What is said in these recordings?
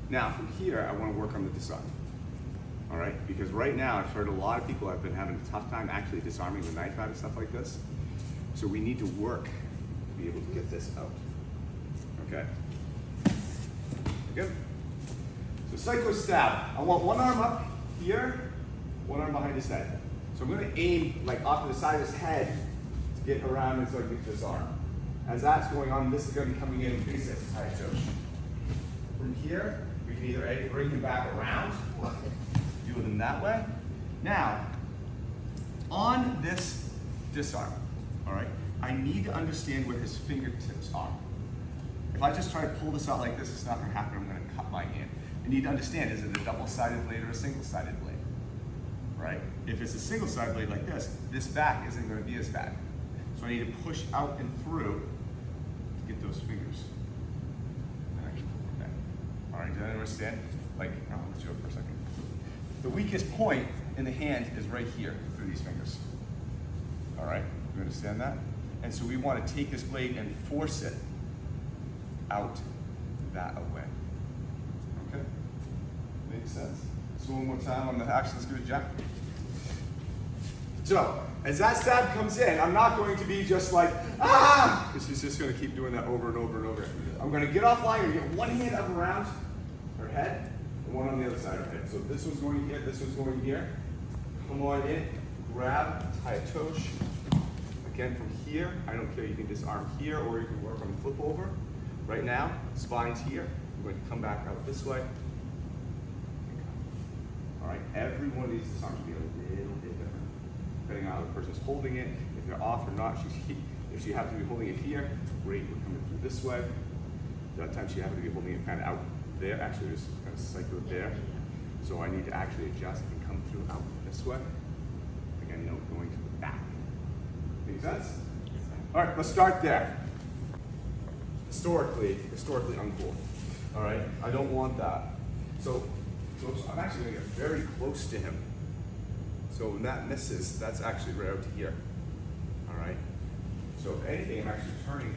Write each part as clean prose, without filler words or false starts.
Now from here, I want to work on the disarm. All right, because right now I've heard a lot of people have been having a tough time actually disarming the knife out and stuff like this. So we need to work to be able to get this out. Okay. Good. So cyclo stab. I want one arm up here, one arm behind his head. So I'm going to aim like off to the side of his head to get around and so I can get this arm. As that's going on, this is going to be coming in and face this high touch. From here, we can either A, bring him back around, deal with him that way. Now, on this disarm, all right, I need to understand where his fingertips are. If I just try to pull this out like this, it's not going to happen. I'm going to cut my hand. I need to understand, is it a double-sided blade or a single-sided blade, right? If it's a single-sided blade like this back isn't going to be as bad. So I need to push out and through to get those fingers. And I can pull from there. All right, do you understand? Like, oh, let's do it for a second. The weakest point in the hand is right here through these fingers. All right, you understand that? And so we want to take this blade and force it out that way. Okay? Makes sense? So one more time on the action, let's do it, Jack. So, as that stab comes in, I'm not going to be just like, ah! Because she's just going to keep doing that over and over and over. I'm going to get offline and get one hand up around her head and one on the other side of her head. So this one's going here, this one's going here. Come on in, grab, tie a tosh. Again, from here, I don't care, you can disarm here or you can work on the flip over. Right now, spine's here. We're going to come back out this way. All right, every one of these disarms will be a little bit different, depending on how the person's holding it, if they're off or not. If she happens to be holding it here, great, we're coming through this way. That time she happened to be holding it kind of out there, actually just kind of cycle it there. So I need to actually adjust and come through out this way. Again, no going to the back. Make sense? All right, let's start there. Historically uncool. All right, I don't want that. So I'm actually going to get very close to him. So when that misses, that's actually right out to here. All right. So if anything, I'm actually turning,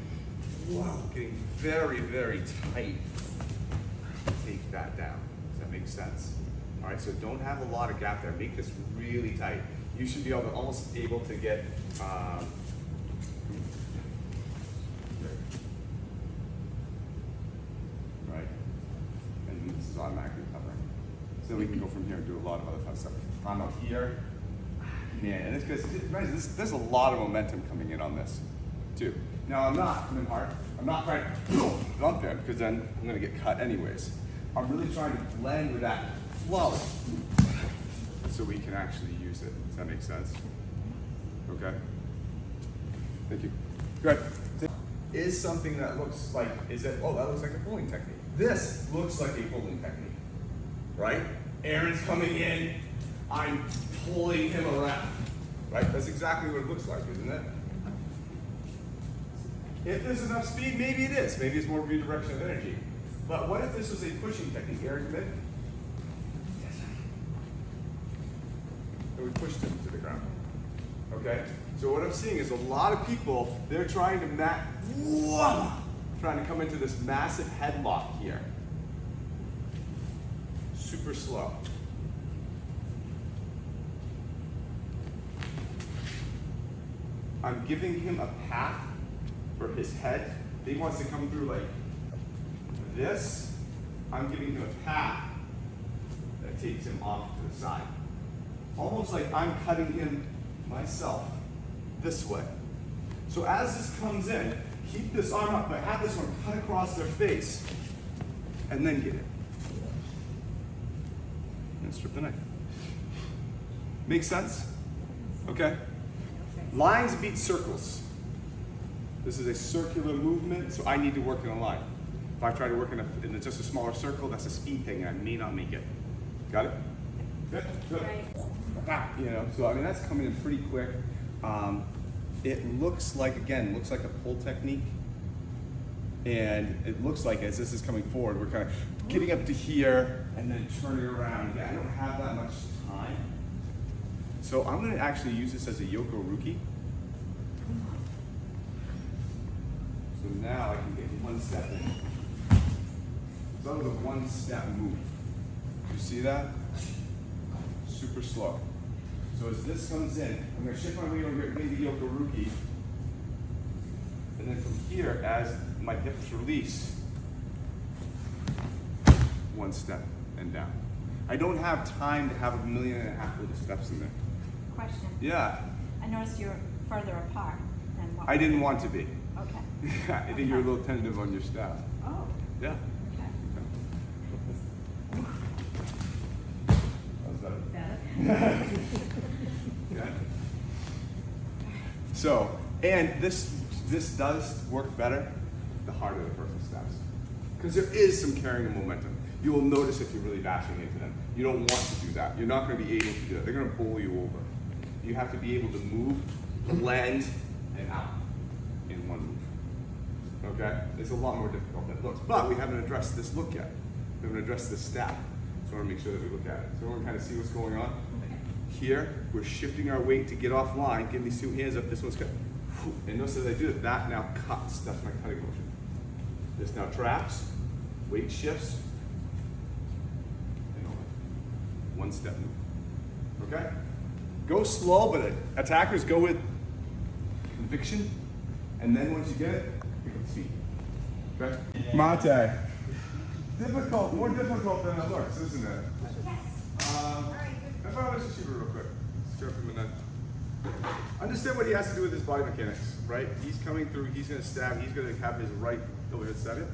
getting very, very tight. Take that down. Does that make sense? All right. So don't have a lot of gap there. Make this really tight. You should be almost able to get. Right. And this is automatically covering. So we can go from here and do a lot of other fun stuff. I'm up here. Man, and there's a lot of momentum coming in on this, too. Now I'm not coming hard. I'm not trying to dump him because then I'm going to get cut anyways. I'm really trying to blend with that flow so we can actually use it. Does that make sense? Okay. Thank you. Good. Is something that looks like, that looks like a pulling technique. This looks like a pulling technique, right? Aaron's coming in, I'm pulling him around, right? That's exactly what it looks like, isn't it? If there's enough speed, maybe it is. Maybe it's more redirection of energy. But what if this was a pushing technique? Aaron, come in. Yes. And we pushed him to the ground. Okay? So what I'm seeing is a lot of people, they're trying to trying to come into this massive headlock here. Super slow. I'm giving him a path for his head. If he wants to come through like this, I'm giving him a path that takes him off to the side. Almost like I'm cutting him myself this way. So as this comes in, keep this arm up, but have this one cut across their face, and then get it. And strip the knife. Make sense? Okay? Lines beat circles. This is a circular movement, so I need to work in a line. If I try to work in just a smaller circle, that's a speed thing, and I may not make it. Got it? Good? Good. You know, so I mean, that's coming in pretty quick. It looks like, again, looks like a pull technique. And it looks like as this is coming forward, we're kind of getting up to here and then turning around. Yeah, I don't have that much time. So I'm going to actually use this as a Yoko Ruki. So now I can get one step in. So that was a one-step move. You see that? Super slow. So as this comes in, I'm going to shift my weight over here, maybe Yokoruki. And then from here, as my hips release, one step and down. I don't have time to have 1.5 million little steps in there. Question. Yeah. I noticed you're further apart than what I didn't want to be. Okay. I think you're a little tentative on your step. Oh. Yeah. Okay. That was better. Better. Yeah. So, and this does work better the harder the person steps. Because there is some carrying of momentum. You will notice if you're really bashing into them. You don't want to do that. You're not going to be able to do it. They're going to bowl you over. You have to be able to move, blend, and out in one move. Okay? It's a lot more difficult than it looks. But we haven't addressed this look yet. We haven't addressed this step. So I want to make sure that we look at it. So we want to kind of see what's going on. Here, we're shifting our weight to get offline. Give me 2 hands up. This one's cut. And notice as I do it, that now cuts. That's my cutting motion. This now traps, weight shifts, and over. One step move. Okay? Go slow, but attackers go with conviction. And then once you get it, pick up the speed. Okay? Mate. Difficult, more difficult than it looks, isn't it? Yes. How about let's just shoot it real quick. Strip him and then. Understand what he has to do with his body mechanics, right? He's coming through, he's gonna stab, he's gonna have his right overhead second.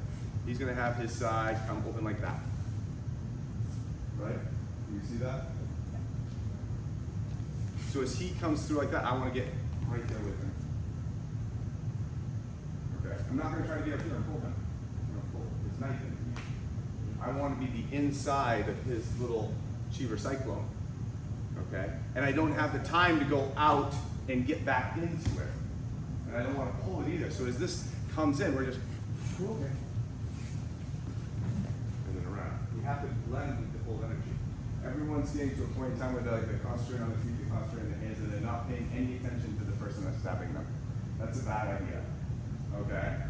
He's gonna have his side come open like that. Right? Do you see that? So as he comes through like that, I wanna get right there with him. Okay, I'm not gonna try to get up here and pull him. I'm gonna pull his knife in. I wanna be the inside of his little Cheever cyclone. Okay? And I don't have the time to go out and get back into it. And I don't want to pull it either. So as this comes in, we're just, okay. And then around. We have to blend with the full energy. Everyone's getting to a point in time where they're concentrating on the feet, they're concentrating on the hands, and they're not paying any attention to the person that's stabbing them. That's a bad idea. Okay?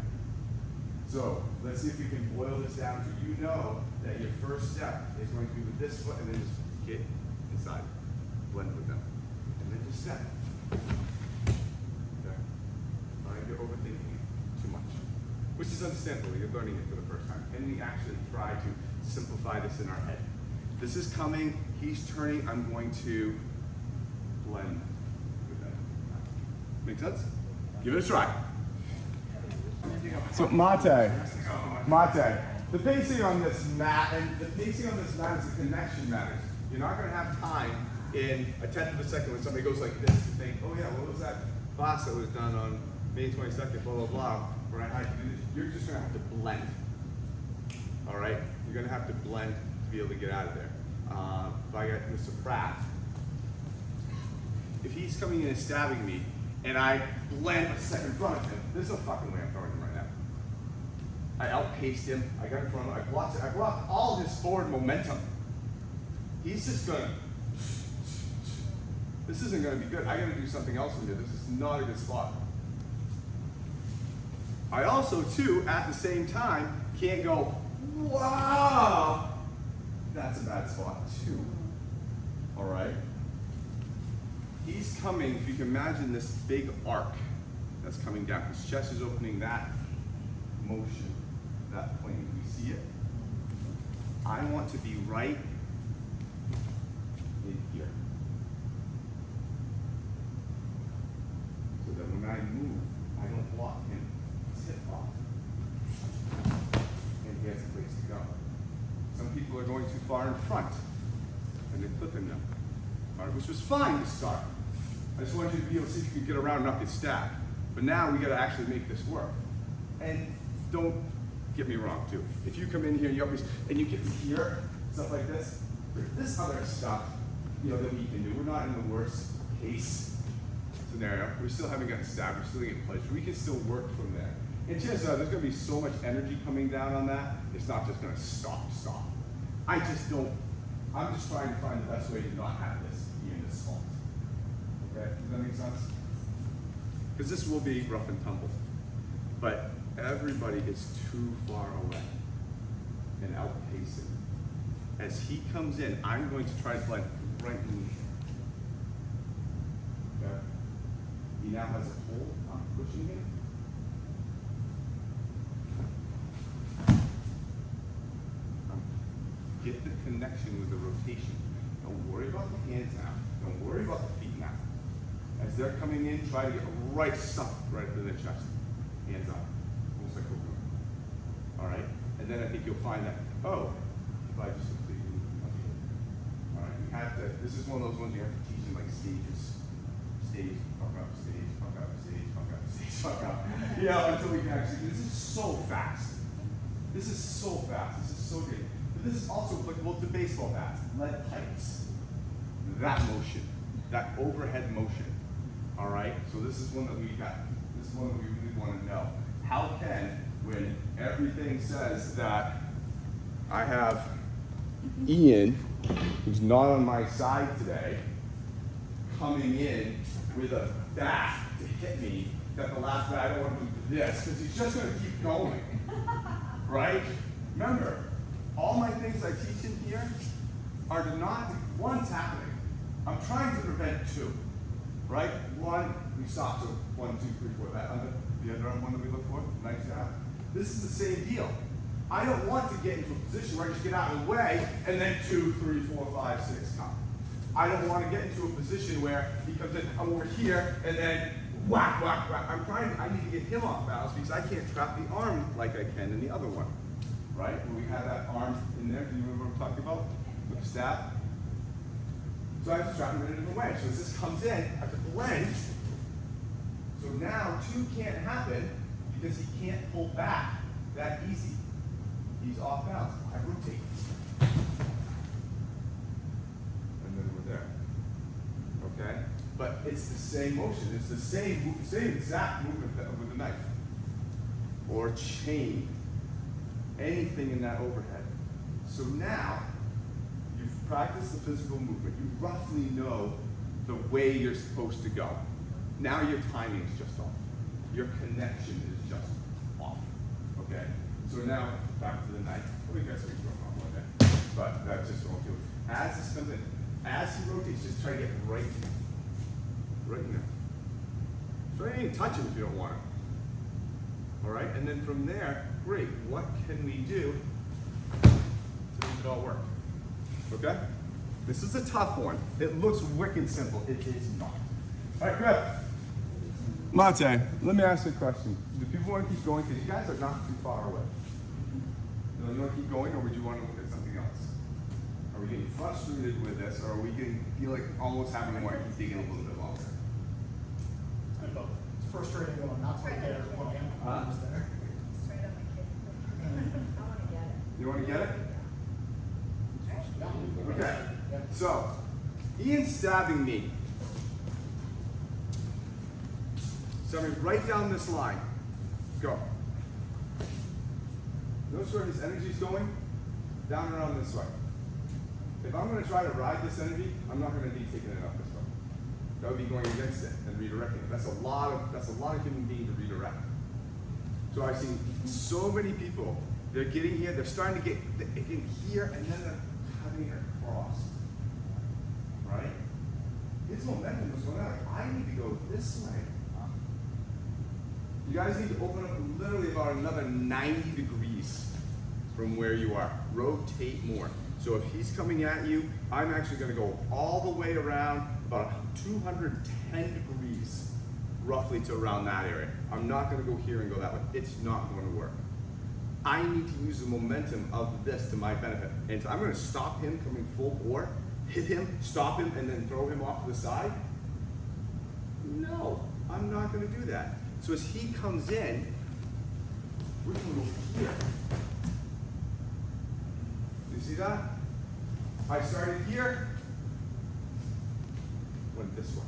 So let's see if we can boil this down to you know that your first step is going to be with this foot and then just get inside. Blend with them. And then just step. Okay? Trying to overthink too much. Which is understandable. You're learning it for the first time. And we actually try to simplify this in our head. This is coming, he's turning, I'm going to blend with that. Make sense? Give it a try. So mate, the pacing on this mat, and the pacing on this mat is the connection matters. You're not going to have time in a tenth of a second when somebody goes like this to think, oh yeah, what was that class that was done on May 22nd, blah, blah, blah, where I had to do this. You're just going to have to blend. All right? You're going to have to blend to be able to get out of there. If I got Mr. Pratt, if he's coming in and stabbing me, and I blend a step in front of him, there's no fucking way I'm throwing him right now. I outpaced him, I got in front of him, I blocked all his forward momentum. He's just gonna, this isn't gonna be good. I gotta do something else in here. This is not a good spot. I also, too, at the same time, can't go, wow, that's a bad spot, too. All right? He's coming, if you can imagine this big arc that's coming down. His chest is opening that motion, that plane. You see it? I want to be right in here. So that when I move, I don't block him. Hip off. And he has a place to go. Some people are going too far in front and they're clipping them. All right, which was fine to start. I just wanted you to be able to see if you could get around and not get stabbed. But now we got to actually make this work. And don't get me wrong, too. If you come in here and you get here, stuff like this, there's this other stuff, you know, that we can do. We're not in the worst case scenario. We still haven't gotten stabbed. We're still getting pleasure. We can still work from there. And chances are there's going to be so much energy coming down on that, it's not just going to stop. I'm just trying to find the best way to not have this be in this spot. Okay, does that make sense? Because this will be rough and tumble, but everybody is too far away. and outpace him. As he comes in, I'm going to try to blend right in. Okay? He now has a hold. I'm pushing him. Get the connection with the rotation. Don't worry about the hands now. Don't worry about the feet now. As they're coming in, try to get right stuff right to their chest. Hands up. Almost like we're doing. All right? And then I think you'll find that, oh, if I just completely move up here. All right, you have to, this is one of those ones you have to teach in like stages. Stage, fuck up, stage, fuck up, stage, fuck up, stage, fuck up. Yeah, until we can actually, this is so fast. This is so fast. This is so good. But this is also applicable to baseball bats, lead pipes. That motion, that overhead motion. All right, so this is one that we got. This is one that we really want to know. How can, when everything says that I have Ian, who's not on my side today, coming in with a bat to hit me, that the last bat I don't want to do this, because he's just going to keep going. Right? Remember, all my things I teach in here are to not, one's happening. I'm trying to prevent two. Right? One, we stop. So 1, 2, 3, 4. That under the underarm one that we look for. Nice job. This is the same deal. I don't want to get into a position where I just get out of the way and then 2, 3, 4, 5, 6 come. I don't want to get into a position where he comes in, I'm over here, and then whack, whack, whack. I need to get him off balance because I can't trap the arm like I can in the other one. Right? When we had that arm in there, do you remember what I'm talking about? With the stab? So I have to trap him in a different way. So as this comes in, I have to blend. So now 2 can't happen because he can't pull back that easy. He's off balance. I rotate. And then we're there. Okay? But it's the same motion. It's the same exact movement with the knife. Or chain. Anything in that overhead. So now, you've practiced the physical movement. You roughly know the way you're supposed to go. Now your timing is just off. Your connection is just off. Okay? So now, back to the knife. Well, you guys are going off one day. But that's just what I'll do. As this comes in, as he rotates, just try to get right in there. Try to even touch him if you don't want him. All right? And then from there, great. What can we do to make it all work? Okay? This is a tough one. It looks wicked simple. It is not. All right, good. Mate, let me ask you a question. Do people want to keep going? Because you guys are not too far away. Do you want to keep going, or would you want to look at something else? Are we getting frustrated with this, or are we feel like almost having more keep digging a little bit longer? It's frustrating going not to get one hand there. Straight up my kid. I want to get it. You want to get it? Yeah. Okay. Yeah. So, Ian's stabbing me. Stabbing right down this line. Go. Notice where his energy's going? Down and around this way. If I'm going to try to ride this energy, I'm not going to be taking it up this way. That would be going against it and redirecting it. That's a lot of human being to redirect. So I've seen so many people, they're getting here, they're starting to get in here, and then they're cutting across. Right? His momentum was going out. I need to go this way. You guys need to open up literally about another 90 degrees from where you are. Rotate more. So if he's coming at you, I'm actually going to go all the way around about 210 degrees, roughly to around that area. I'm not going to go here and go that way. It's not going to work. I need to use the momentum of this to my benefit. And so I'm going to stop him coming full bore, hit him, stop him, and then throw him off to the side. No, I'm not going to do that. So as he comes in, we're going to go here. You see that? I started here, went this way.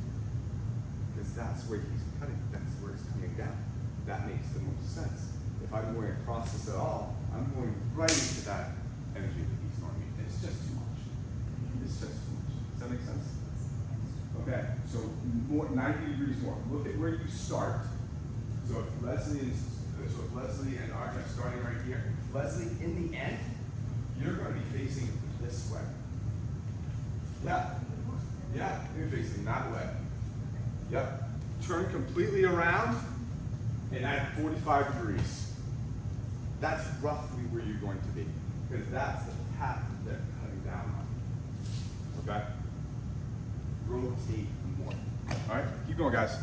Because that's where he's cutting, that's where it's coming down. That makes the most sense. If I'm going across this at all, I'm going right into that energy that he's throwing me. It's just too much. It's just too much. Does that make sense? Okay, so more, 90 degrees more. Look at where you start. So if Leslie and Arch are starting right here, Leslie in the end, you're going to be facing this way. Yeah. Yeah, you're facing that way. Yep. Turn completely around and add 45 degrees. That's roughly where you're going to be, because that's the path that they're cutting down on. Okay? Rotate more. All right, keep going, guys.